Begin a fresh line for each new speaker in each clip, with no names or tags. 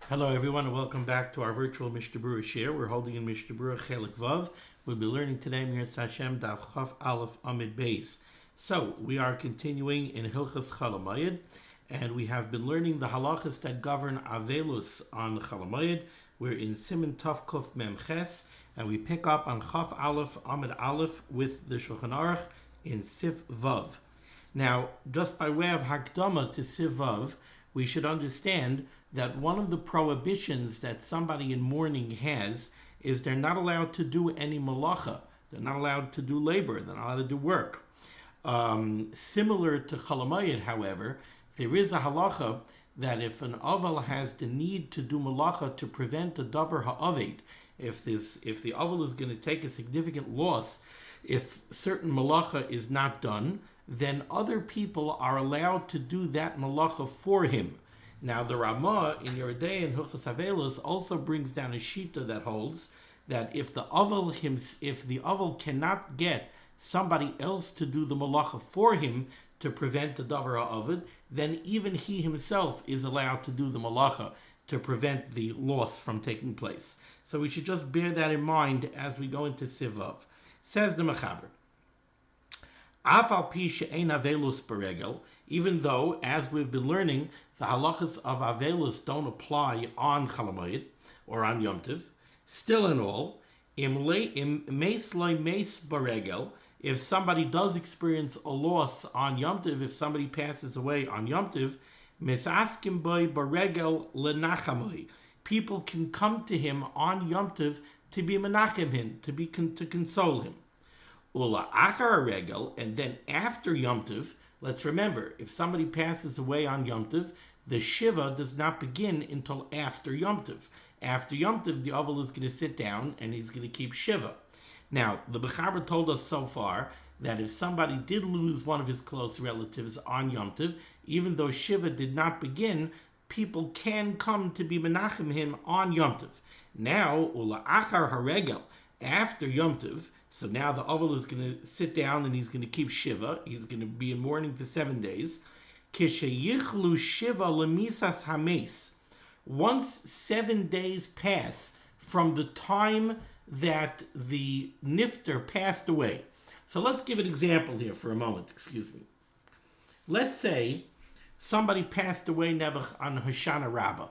Hello everyone and welcome back to our virtual Mishnah Berurah share. We're holding in Mishnah Berurah Chelik Vav. We'll be learning today Mirat Hashem Daf Chaf Aleph Amid Beis. So we are continuing in Hilchas Chalamayid, and we have been learning the halachos that govern aveilus on Chalamayid. We're in Siman Tov Kuf Mem Ches, and we pick up on Chaf Aleph Amid Aleph with the Shulchan Aruch in Sif Vav. Now, just by way of Hakdama to Sif Vav, we should understand that one of the prohibitions that somebody in mourning has is they're not allowed to do any malacha. They're not allowed to do labor. They're not allowed to do work. Similar to Chalamayid, however, there is a halacha that if an avel has the need to do malacha to prevent a davar ha'aved, if the avel is going to take a significant loss, if certain malacha is not done, then other people are allowed to do that malacha for him. Now, the Ramah in Yeridei and Hilchos Aveilus also brings down a shita that holds that if the avel cannot get somebody else to do the malacha for him to prevent the davar ha'aved, then even he himself is allowed to do the malacha to prevent the loss from taking place. So we should just bear that in mind as we go into Sivav. Says the Mechaber, Afal pi she'ein aveilus beregel, even though, as we've been learning, the halachos of aveilus don't apply on Chalamayid or on Yom Tov, still in all, im meis beregel, if somebody does experience a loss on Yom Tov, if somebody passes away on Yom Tov, misaskim boy beregel lenachamoi, people can come to him on Yom Tov to be menachem him, to console him. Ula achar regel, and then after Yom Tov, let's remember, if somebody passes away on Yom Tov, the Shiva does not begin until after Yom Tov. After Yom Tov, the avel is going to sit down and he's going to keep Shiva. Now, the Mechaber told us so far that if somebody did lose one of his close relatives on Yom Tov, even though Shiva did not begin, people can come to be menachem him on Yom Tov. Now, ula achar haregel, after Yom Tov, so now the avel is going to sit down and he's going to keep Shiva. He's going to be in mourning for 7 days. Kisheyichlu Shiva lemisas hames. Once 7 days pass from the time that the nifter passed away. So let's give an example here for a moment. Excuse me. Let's say somebody passed away Nebuch on Hoshana Rabbah.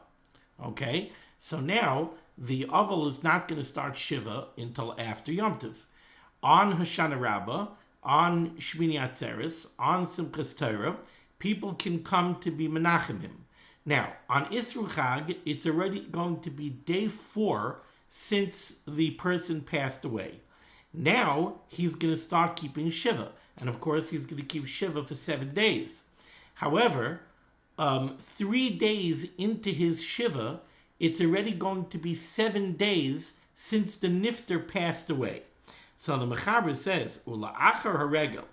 Okay? So now the avel is not going to start Shiva until after Yom Tov. On Hoshana Rabbah, on Shmini Atzeres, on Simchas Torah, people can come to be menachem him. Now, on Isru Chag, it's already going to be day 4 since the person passed away. Now, he's going to start keeping Shiva. And of course, he's going to keep Shiva for 7 days. However, 3 days into his Shiva, it's already going to be 7 days since the nifter passed away. So the Mechaber says, Ula achar haregel,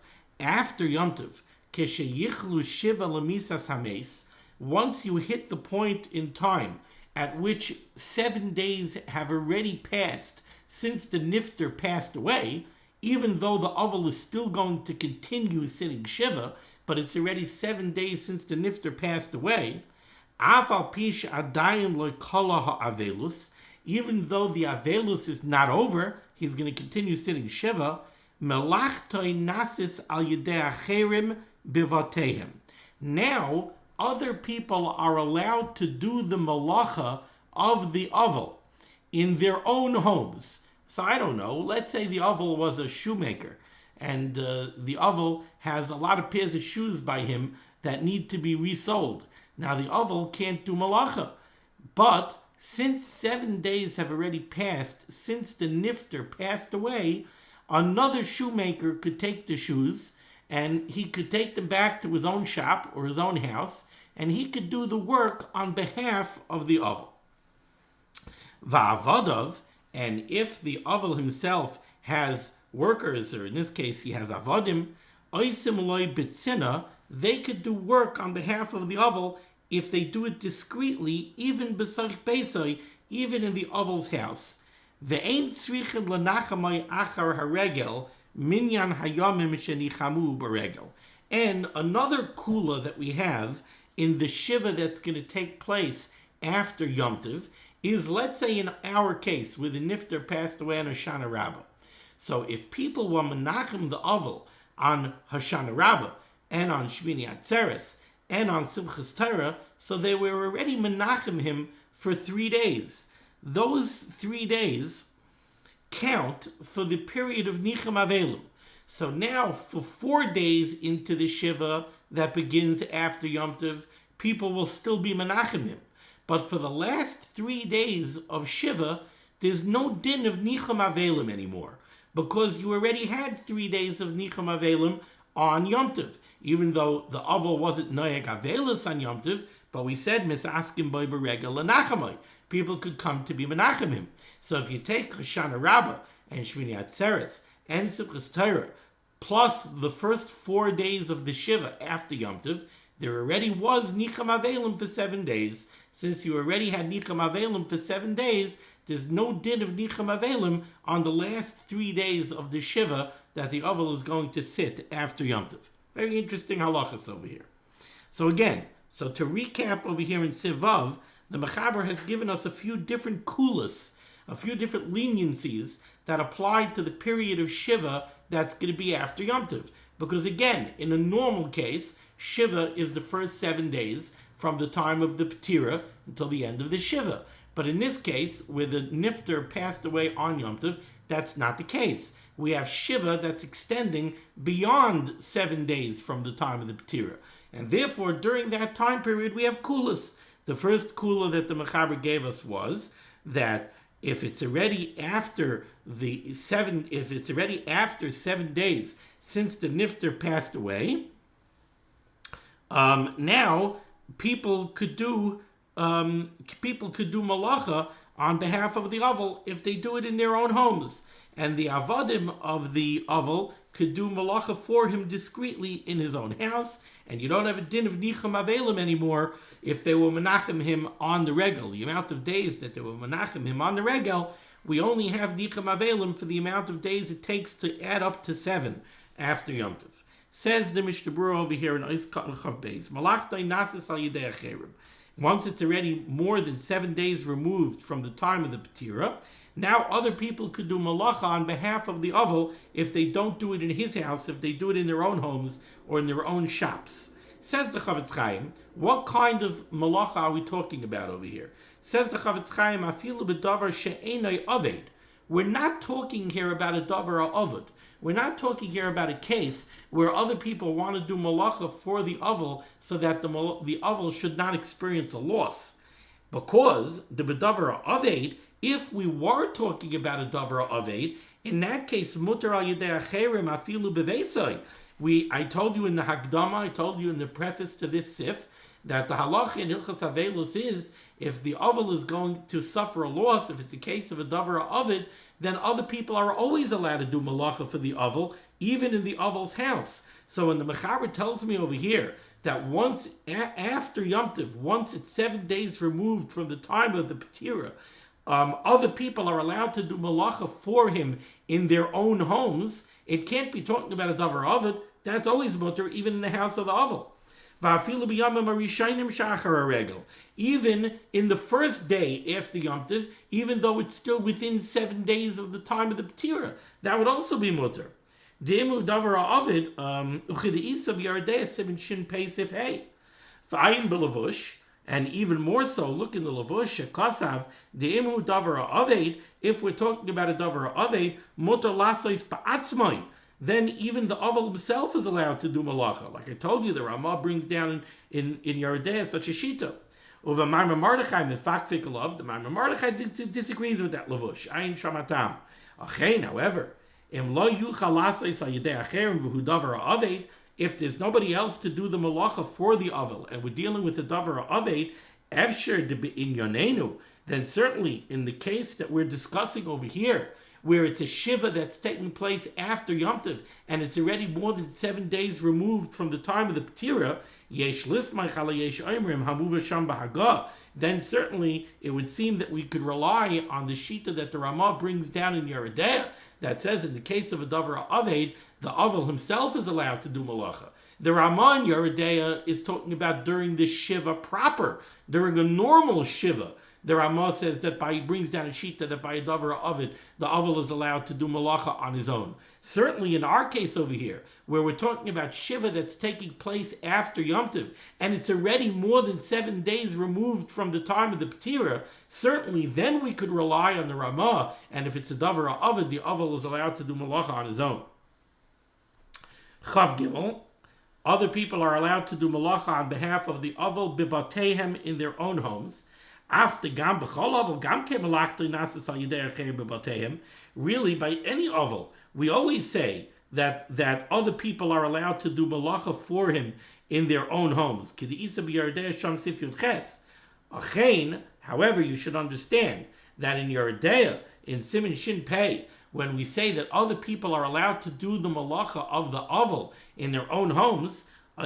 after Yom Tov, kesheyichlu shiva lemisas hames, once you hit the point in time at which 7 days have already passed since the nifter passed away, even though the avel is still going to continue sitting Shiva, but it's already 7 days since the nifter passed away, afal pish adayin lo kala ha'aveilus, even though the aveilus is not over, he's going to continue sitting Shiva, melachtoi nasis al yedei acherim bivatehem. Now, other people are allowed to do the malacha of the avel in their own homes. So I don't know, let's say the avel was a shoemaker, and the avel has a lot of pairs of shoes by him that need to be resold. Now the avel can't do malacha, but since 7 days have already passed since the nifter passed away, another shoemaker could take the shoes and he could take them back to his own shop or his own house, and he could do the work on behalf of the avel. Va'avadav, and if the avel himself has workers, or in this case he has avadim, oisim loy bitzina, they could do work on behalf of the avel if they do it discreetly, even b'sarich beisai, even in the avel's house. Ve'ein tzrichen lenachamai achar haregel minyan hayamim shenichamu beregel. And another kula that we have in the shiva that's going to take place after Yom Tov is, let's say in our case, where the nifter passed away on Hoshana Rabbah. So if people were menachem the avel on Hoshana Rabbah and on Shmini Atzeres and on Simchas Torah, so they were already menachem him for 3 days. Those 3 days count for the period of Nicham Aveilum. So now for 4 days into the Shiva that begins after Yom Tov, people will still be menachem him. But for the last 3 days of Shiva, there's no din of Nicham Aveilum anymore, because you already had 3 days of Nicham Aveilum on Yom Tov. Even though the Avel wasn't Noyeg aveilus on Yom Tov, but we said Misaskim Boy Beregel Lenachamai. People could come to be menachem him. So if you take Hoshana Rabbah and Shmini Atzeres and Simchas Torah, plus the first 4 days of the Shiva after Yom Tov, there already was Nicham Aveilum for 7 days. Since you already had Nicham Aveilum for 7 days, there's no din of Nicham Aveilum on the last 3 days of the Shiva that the Avel is going to sit after Yom Tov. Very interesting halachos over here. So again, to recap over here in Sivav, the Mechaber has given us a few different kulas, a few different leniencies that apply to the period of Shiva that's going to be after Yom Tov. Because again, in a normal case, Shiva is the first 7 days from the time of the Petira until the end of the Shiva. But in this case, where the Nifter passed away on Yom Tov, that's not the case. We have Shiva that's extending beyond 7 days from the time of the Petira. And therefore, during that time period, we have kulas. The first kula that the Mechaber gave us was that if it's already after 7 days since the Nifter passed away, now people could do malacha on behalf of the Avel if they do it in their own homes. And the avadim of the Avel could do malacha for him discreetly in his own house, and you don't have a din of Nicham Aveilum anymore if they were menachem him on the regel. The amount of days that they were menachem him on the regel, we only have Nicham Aveilum for the amount of days it takes to add up to 7 after Yom Tov. Says the Mishnah Berurah over here in Ois Katan Chav Beis, Malachtai Nasis Al Yedei Acherim. Once it's already more than 7 days removed from the time of the Petira, now other people could do malacha on behalf of the Avel if they don't do it in his house, if they do it in their own homes or in their own shops. Says the Chavetz Chaim, what kind of malacha are we talking about over here? Says the Chavetz Chaim, afilu b'davar she'enoi aved. We're not talking here about a davar aved. We're not talking here about a case where other people want to do malacha for the Avel so that the Avel should not experience a loss. Because the b'davar aved, if we were talking about a davar aved, in that case, mutar al yedei acherim afilu beveisai. I told you in the Hakdama, I told you in the preface to this sif, that the halacha in Hilchas aveilus is, if the Avel is going to suffer a loss, if it's a case of a davar aved, then other people are always allowed to do malacha for the Avel, even in the Avel's house. So when the Mechaber tells me over here that once after Yom Tov, once it's 7 days removed from the time of the Petira, other people are allowed to do malacha for him in their own homes, it can't be talking about a davar aved. That's always mutter, even in the house of the Avel. Even in the first day after Yom Tov, even though it's still within 7 days of the time of the Petira, that would also be mutter. Demu davar aved uchidisa b'yardei seven shin peisif hey fa'ayin b'lavush. And even more so, look in the Lavush, Kasav, De'imu Davara Aved, if we're talking about a Davara Aved, Mutar Lasois Pa'atzmai, then even the Avel himself is allowed to do malacha. Like I told you, the Ramah brings down in Yardea such a shita. Over Maimon Mordechai, the Fakfik love, the Maimon Mordechai disagrees with that Lavush. Ayin Shamatam. Achein, however, Im Lo Yuchal Lasois Al Yedei Acherim V'hu Davara Aved, if there's nobody else to do the malacha for the Avel, and we're dealing with the davar aved, efsher de b'inyonenu, then certainly in the case that we're discussing over here, where it's a shiva that's taking place after Yom Tov, and it's already more than 7 days removed from the time of the Petira, yesh lismai chala yesh oimrim hamuva sham b'haga, then certainly it would seem that we could rely on the shita that the Ramah brings down in Yeridea, that says in the case of a davar aved, the Avel himself is allowed to do malacha. The Ramah in Yeridea is talking about during the Shiva proper, during a normal Shiva. The Ramah says that he brings down a shita that by a davar of it, the avel is allowed to do malacha on his own. Certainly in our case over here, where we're talking about Shiva that's taking place after Yom Tov, and it's already more than 7 days removed from the time of the Ptira, certainly then we could rely on the Ramah, and if it's a davar of it, the avel is allowed to do malacha on his own. Chav Gimel, other people are allowed to do malacha on behalf of the avel bibatehem in their own homes. After gam b'chol avel gam ke malachto nasas al yedei acherim bibatehem. Really, by any avel, we always say that other people are allowed to do malacha for him in their own homes. K'di'isa b'Yeridea sham sif yud ches. Achein, however, you should understand that in Yeridea, in Siman Shin Pei, when we say that other people are allowed to do the malacha of the avel in their own homes,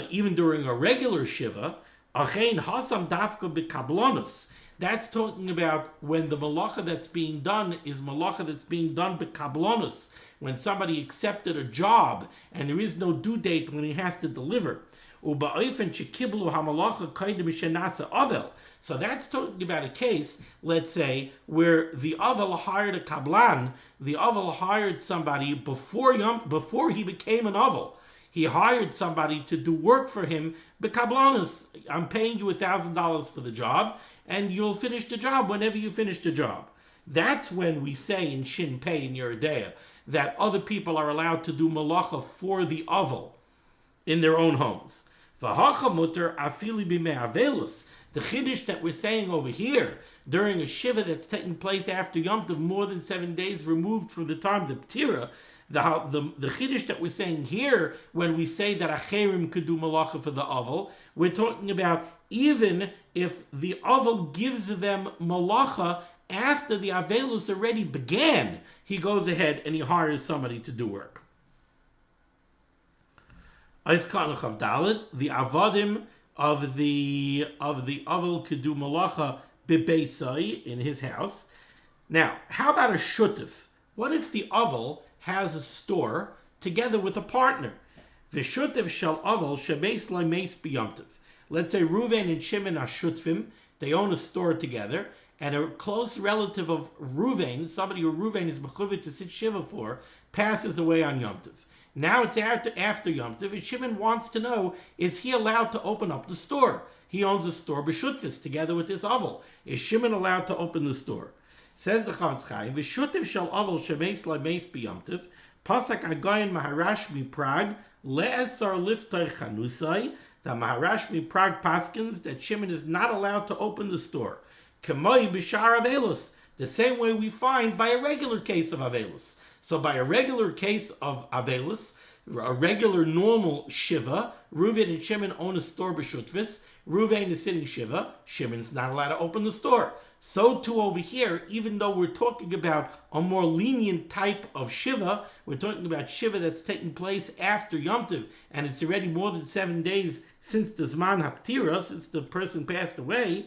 even during a regular shiva, achein hasam dafka b'kablonus. That's talking about when the malacha that's being done is malacha that's being done b'kablonus, when somebody accepted a job and there is no due date when he has to deliver. So that's talking about a case, let's say, where the avel hired a kablan, the avel hired somebody before he became an avel. He hired somebody to do work for him, b'kablanus. I'm paying you $1,000 for the job, and you'll finish the job whenever you finish the job. That's when we say in Shin Pei in Yeridea that other people are allowed to do malacha for the avel in their own homes. V'hacha muter afili b'mei aveilus. The chiddush that we're saying over here, during a shiva that's taking place after Yom Tov, more than 7 days removed from the time of the Ptira, the chiddush that we're saying here, when we say that acherim could do malacha for the avel, we're talking about even if the avel gives them malacha after the aveilus already began, he goes ahead and he hires somebody to do work. The avadim of the avel could do malacha bebeisai in his house. Now, how about a shutif? What if the avel has a store together with a partner? V'shutif shel avel shebeis loimeis b'yomtiv. Let's say Reuven and Shimon are shutfim. They own a store together, and a close relative of Reuven, somebody who Reuven is mechuvah to sit shiva for, passes away on Yom Tov. Now it's after Yom Tov, and Shimon wants to know, is he allowed to open up the store? He owns a store b'shutfis together with this avel. Is Shimon allowed to open the store? Says the Chavetz Chaim, v'shutif shel avel shemeis loimeis b'Yom Tov, pasak agayin Maharashmi Prague le'esar liftoi chanusai. The Maharashmi Prague paskins that Shimon is not allowed to open the store. K'moi b'shar aveilus, the same way we find by a regular case of aveilus. So by a regular case of aveilus, a regular normal shiva, Reuven and Shimon own a store b'shutvis. Reuven is sitting shiva. Shimon's not allowed to open the store. So too over here, even though we're talking about a more lenient type of shiva, we're talking about shiva that's taking place after Yom Tov, and it's already more than 7 days since the Zman HaPtira, since the person passed away.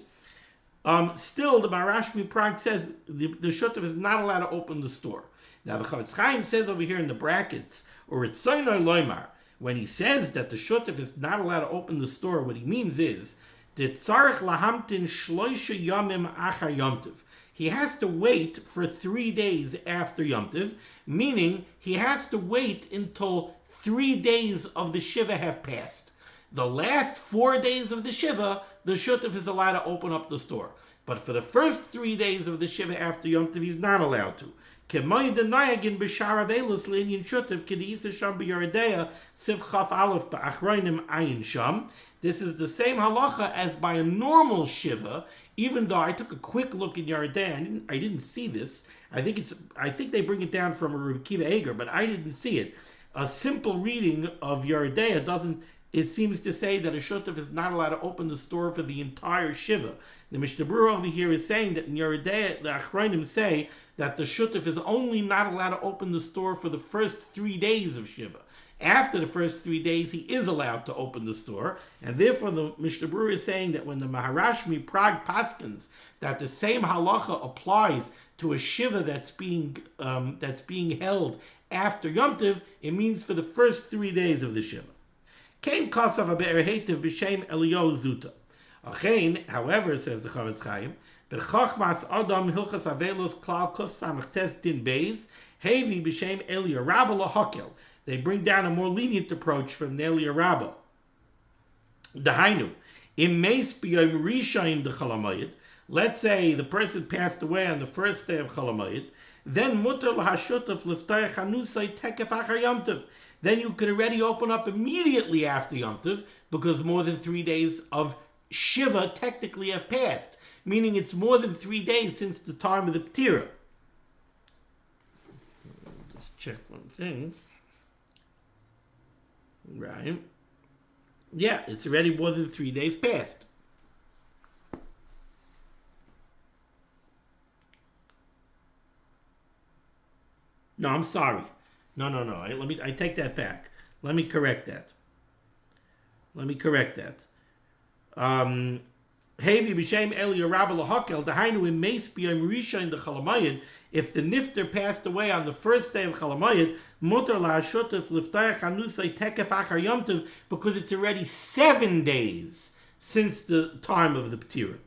Still, the Marashmi Prague says the Shutif is not allowed to open the store. Now, the Chavetz Chaim says over here in the brackets, or it's Soinoi Loimar, when he says that the Shutif is not allowed to open the store, what he means is, Tzarech lahamtin shloisha yamim achar Yom Tov. He has to wait for 3 days after Yom Tov, meaning he has to wait until 3 days of the Shiva have passed. The last 4 days of the Shiva, the Shutif is allowed to open up the store. But for the first 3 days of the Shiva after Yom Tov, he's not allowed to. This is the same halacha as by a normal shiva, even though I took a quick look in Yeridea, I didn't see this. I think they bring it down from a Reb Kiva Eger, but I didn't see it. A simple reading of Yeridea it seems to say that a shutuf is not allowed to open the store for the entire shiva. The Mishnah Berurah over here is saying that in Yeridea, the Achronim say that the shutuf is only not allowed to open the store for the first 3 days of shiva. After the first 3 days, he is allowed to open the store, and therefore the Mishnah Berurah is saying that when the Maharashmi Prague paskins, that the same halacha applies to a shiva that's being held after Yom Tov, it means for the first 3 days of the shiva. Came Kasav Be'er Hativ B'Shem Elio Zuta. Achein, however, says the Chavetz Chaim, the Chachmas Adam Hilchas Aveilus Klal Kuf Samachtes Din Beis Hevi B'Shem Elio Rabba Lahakel. They bring down a more lenient approach from Elio Rabba. Dahainu, Im Meis B'Yom Rishayim D'Chalamayid. Let's say the person passed away on the first day of Chalamayid, then Mutter L'Hashutaf L'Ftayach Hanusay Tekef Achar Yom Tov. Then you could already open up immediately after Yom Tov, because more than 3 days of Shiva technically have passed, meaning it's more than 3 days since the time of the Ptira. Just check one thing. Right. Yeah, it's already more than 3 days past. No, I'm sorry. No. I take that back. Let me correct that. Hevi b'shem Elio Rabba Lahakel, dahainu im meis b'yom rishon de Chalamayid. If the nifter passed away on the first day of Chalamayid, mutar la'ashutef liftayach hanusay tekef achar Yom Tov, because it's already 7 days since the time of the Ptira.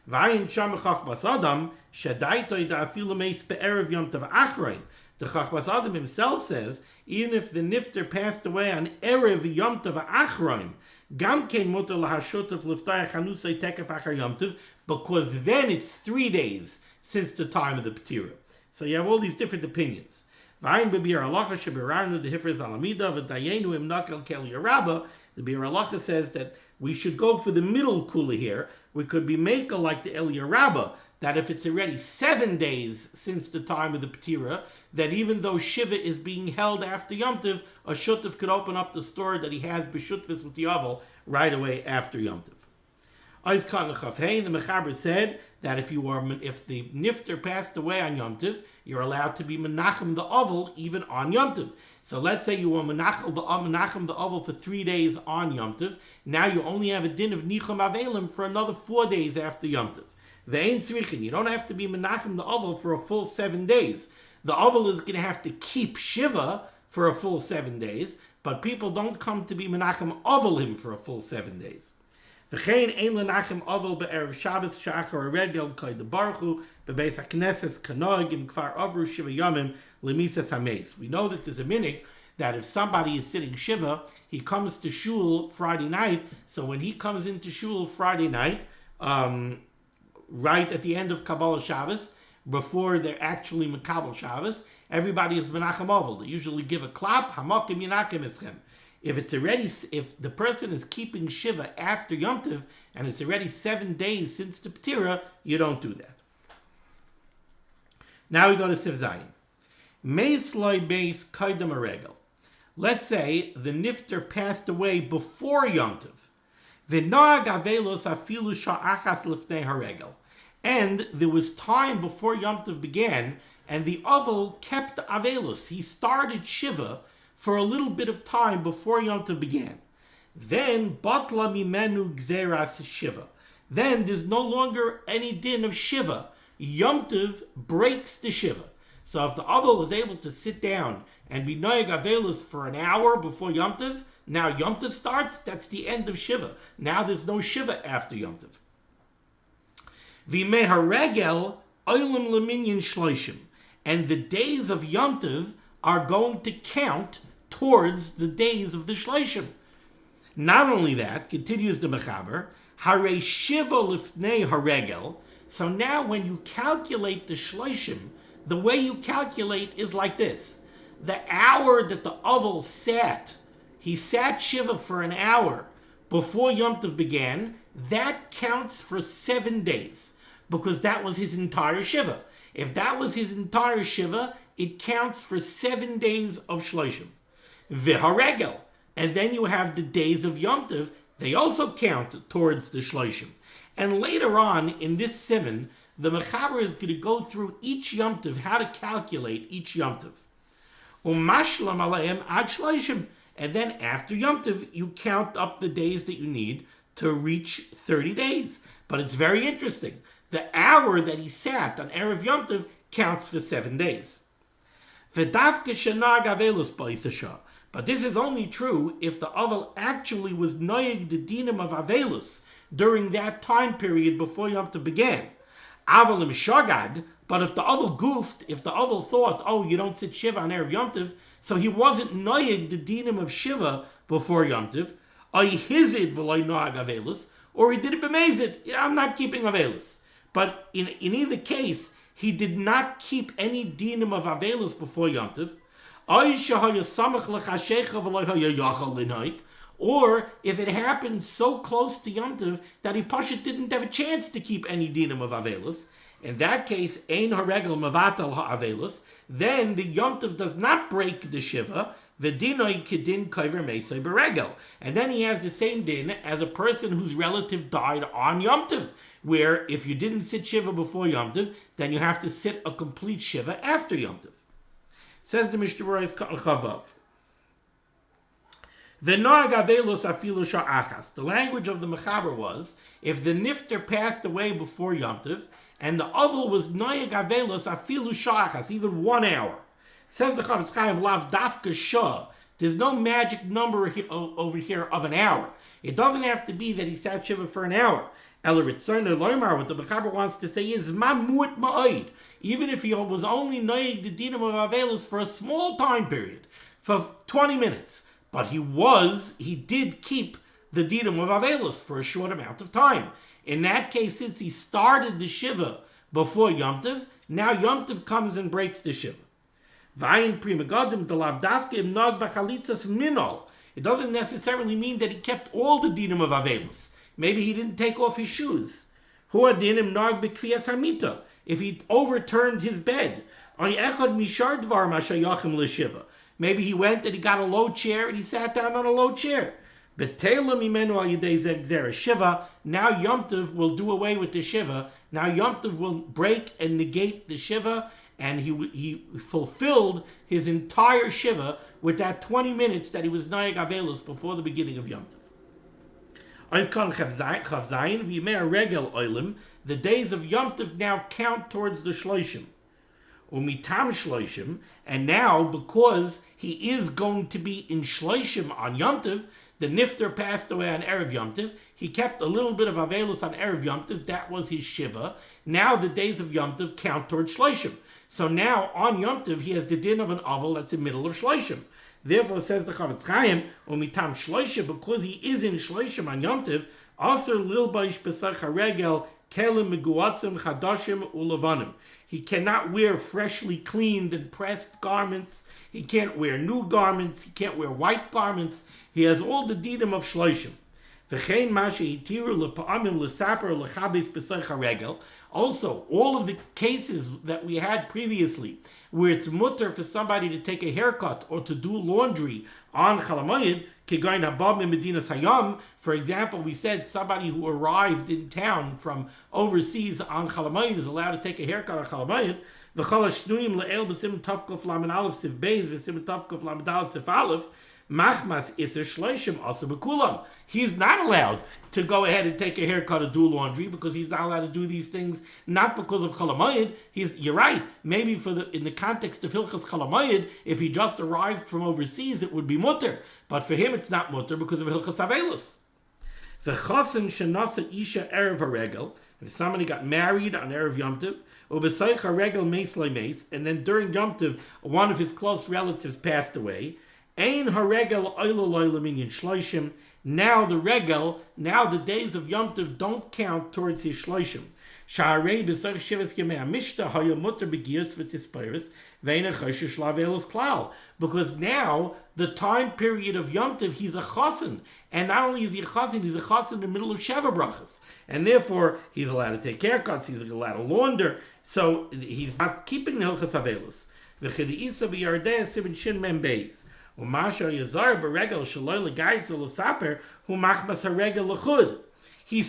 V'ayin shamachach bas adam shadaitoi da'afilu meis be'erev Yom Tov achrein. The Chachmas Adam himself says, even if the nifter passed away on Erev Yom Tov Achroin, Gam Kein Mutar L'Hashutaf L'Ftayach Hanusay Tekef Achar Yom Tov, because then it's 3 days since the time of the Ptira. So you have all these different opinions. V'ayin b'bir halacha shebirarnu dehifrez alamida v'dayenu im nakel kel yarabba. The Bir halacha says that we should go for the middle kula here. We could be makel like the El Yarabba, that if it's already 7 days since the time of the Ptira, that even though Shiva is being held after Yom Tov, a Shutuf could open up the store that he has b'shutvis with the Avel right away after Yom Tov. The Mechaber said that if the Nifter passed away on Yom Tov, you're allowed to be Menachem the Avel even on Yom Tov. So let's say you were Menachem the Avel for 3 days on Yom Tov. Now you only have a din of Nicham Avelim for another 4 days after Yom Tov. You don't have to be Menachem the Avel for a full 7 days. The Avel is going to have to keep Shiva for a full 7 days, but people don't come to be Menachem Avelim for a full 7 days. We know that there's a minhag that if somebody is sitting Shiva, he comes to Shul Friday night. So when he comes into Shul Friday night, right at the end of Kabbalah Shabbos, before they're actually Makabal Shabbos, everybody is Menachem Ovel. They usually give a clap, Hamakim Yinakim Eschem. If the person is keeping Shiva after Yom Tov, and it's already 7 days since the Ptira, you don't do that. Now we go to Siv Zayin. Meis loy beis kaidem haregel. Let's say the nifter passed away before Yom Tov. V'noag aveilus afilu sha'achas lifnei haregel. And there was time before Yom Tov began, and the Avel kept aveilus. He started Shiva for a little bit of time before Yom Tov began. Then, batla mimenu gzeras Shiva. Then there's no longer any din of Shiva. Yom Tov breaks the Shiva. So if the Avel is able to sit down and be noyeg aveilus for an hour before Yom Tov, now Yom Tov starts, that's the end of Shiva. Now there's no Shiva after Yom Tov. V'mei haregel oilim leminyan shloishim. And the days of Yom Tov are going to count towards the days of the Shloshim. Not only that, continues the Mechaber, Hare Shiva Lifnei Haregel. So now when you calculate the Shloshim, the way you calculate is like this. The hour that the Avel sat, he sat Shiva for an hour before Yom Tov began, that counts for 7 days, because that was his entire Shiva. If that was his entire Shiva, it counts for 7 days of Shloshim. V'haregel. And then you have the days of Yom Tov. They also count towards the Shloshim. And later on in this Siman, the Mechaber is going to go through each Yom Tov, how to calculate each Yom Tov. Umashlam aleim ad Shloshim. And then after Yom Tov, you count up the days that you need to reach 30 days. But it's very interesting. The hour that he sat on Erev Yom Tov counts for 7 days. But But this is only true if the avel actually was noyeg the dinim of aveilus during that time period before Yom Tov began. Aval im shagad, but if the avel goofed, if the avel thought, oh, you don't sit Shiva on Erev Yom Tov, so he wasn't noyeg the dinim of Shiva before Yom Tov, ay hizid v'loy noag aveilus, or he did it b'mezid, I'm not keeping aveilus. But in either case, he did not keep any dinim of aveilus before Yom Tov, or if it happened so close to Yom Tov that he Pashut didn't have a chance to keep any dinim of aveilus, in that case, ein haregel mevatel ha'aveilus, then the Yom Tov does not break the Shiva, v'dinoi kedin kover meisei beregel. And then he has the same din as a person whose relative died on Yom Tov, where if you didn't sit Shiva before Yom Tov, then you have to sit a complete Shiva after Yom Tov. Says the Mishnah Berurah Chavav. V'noag aveilus afilu sha'achas. The language of the Mechaber was, if the nifter passed away before Yom Tov, and the avel was noag aveilus afilu sha'achas, even 1 hour. Says the Chavetz Chaim, lav dafka shah. There's no magic number over here of an hour. It doesn't have to be that he sat Shiva for an hour. What the Mechaber wants to say is mamut ma'oid. Even if he was only noyeg the dinim of aveilus for a small time period, for 20 minutes, but he did keep the dinim of aveilus for a short amount of time. In that case, since he started the Shiva before Yom Tov, now Yom Tov comes and breaks the Shiva. It doesn't necessarily mean that he kept all the dinim of aveilus. Maybe he didn't take off his shoes. If he overturned his bed. Maybe he went and he got a low chair and he sat down on a low chair. Shiva, now Yom Tov will do away with the Shiva. Now Yom Tov will break and negate the Shiva, and he fulfilled his entire Shiva with that 20 minutes that he was noyeg aveilus before the beginning of Yom Tov. The days of Yom Tov now count towards the Shloshim. Umitam Shloshim, and now because he is going to be in Shloshim on Yom Tov, the Nifter passed away on Erev Yom Tov, he kept a little bit of aveilus on Erev Yom Tov, that was his Shiva. Now the days of Yom Tov count towards Shloshim. So now on Yom Tov he has the din of an avel that's in the middle of Shloshim. Therefore, says the Chavetz Chaim, umitam shloisha, because he is in shloishim on Yom Tov, aser lilbaish b'sach haregel kelim meguatzim chadashim ulavanim. He cannot wear freshly cleaned and pressed garments. He can't wear new garments. He can't wear white garments. He has all the dinim of shloishim. Also, all of the cases that we had previously, where it's mutter for somebody to take a haircut or to do laundry on Chalamayid, for example, we said somebody who arrived in town from overseas on Chalamayid is allowed to take a haircut on Chalamayid. Machmas iser shloishim asa b'kulam. He's not allowed to go ahead and take a haircut or do laundry because he's not allowed to do these things, not because of Chalamayid. You're right. Maybe in the context of Hilchas Chalamayid, if he just arrived from overseas, it would be mutter. But for him, it's not mutter because of Hilchas aveilus. The chasen shenasa isha erev haregel. If somebody got married on Erev Yom Tov, u'b'sayich haregel meis le'meis, and then during Yom Tov, one of his close relatives passed away. Ein haregel oiloloi leminyan shloishim. Now the days of Yom Tov don't count towards his shloishim. Sha'arei b'sach shivas yemei hamishta haya mutter begiyos v'tispeiros ve'ena choshesh lavelos klal. Because now the time period of Yom Tov, he's a chasen, and not only is he a chasen, he's a chasen in the middle of Sheva brachas, and therefore he's allowed to take haircuts, he's allowed to launder, so he's not keeping the hilchas aveilus. V'chediisa b'yardei siman shin mem beis. He's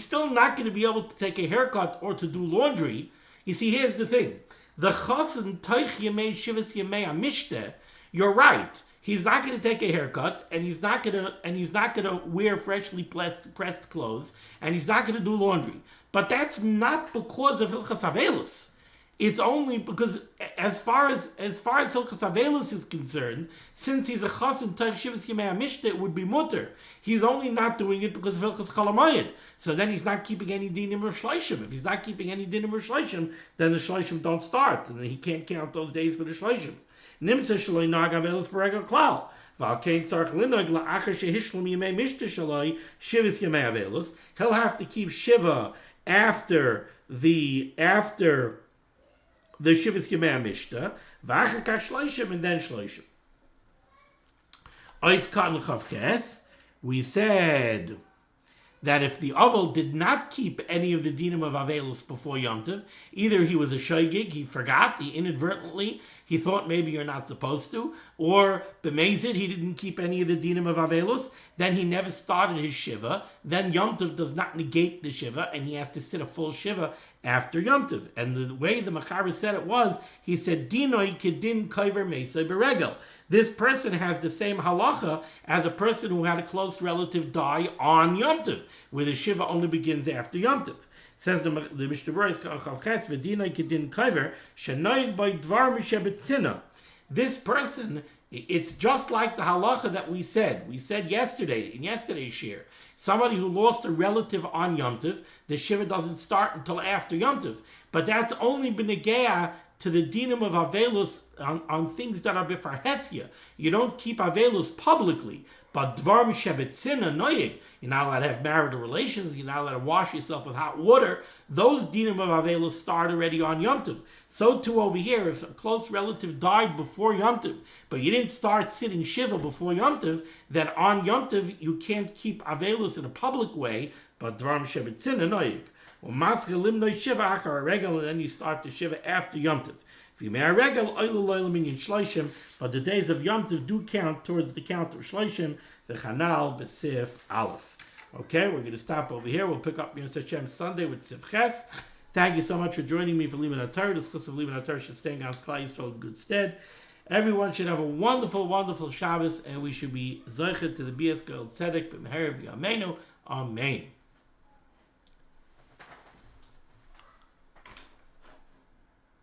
still not going to be able to take a haircut or to do laundry. You see, here's the thing. The chasen toich yemei shivas yemei amishte. You're right. He's not going to take a haircut, and he's not going to wear freshly pressed clothes, and he's not going to do laundry. But that's not because of hilchas aveilus. It's only because as far as Hilchas Aveilus is concerned, since he's a chas in Tov Shivas Yemei HaMishta, it would be mutter. He's only not doing it because of Hilchas Chalamayid. So then he's not keeping any dinim of Shleishim. If he's not keeping any dinim of Shleishim, then the Shleishim don't start, and then he can't count those days for the Shleishim. Nimsa Shaloi Nag Aveilus Beregel Klal. He'll have to keep Shiva after the Shivas Yemei HaMishta, v'achar shloishim, and then shloishim. Ois Katan Chavches, we said that if the Oval did not keep any of the dinim of aveilus before Yom Tov, either he was a shoygig, he forgot, he inadvertently, he thought maybe you're not supposed to, or b'mezid, he didn't keep any of the dinim of aveilus, then he never started his shiva, then Yom Tov does not negate the shiva, and he has to sit a full shiva after Yom Tov. And the way the Machaber said it was, he said, Dinoi kedin kaiver meisai beregel. This person has the same halacha as a person who had a close relative die on Yom Tov, where the shiva only begins after Yom Tov. Says the Mishnah Berurah, this person, it's just like the halacha that we said. We said yesterday, in yesterday's shir, somebody who lost a relative on Yom Tov, the shiva doesn't start until after Yom Tov. But that's only b'negeah to the dinim of aveilus on things that are b'far hesya. You don't keep aveilus publicly. But dvar mishebetzina noyig, you're not allowed to have marital relations, you're not allowed to wash yourself with hot water. Those dinim of aveilus start already on Yom Tov. So too over here, if a close relative died before Yom Tov, but you didn't start sitting shiva before Yom Tov, then on Yom Tov you can't keep aveilus in a public way, but dvar mishebetzina noyig. And then you start the shiva after Yom Tov. If you marry regel, but the days of Yom Tov do count towards the count of Shloishim, the Chanal B'Sif Aleph. Okay, we're going to stop over here. We'll pick up Yom Hashem Sunday with Sif Ches. Thank you so much for joining me for limud HaTorah. This chus of limud HaTorah should stand God's Klal Yisrael in good stead. Everyone should have a wonderful, wonderful Shabbos, and we should be zoichet to the Bias Gold Tzedek B'Meher B'Yameinu. Amen.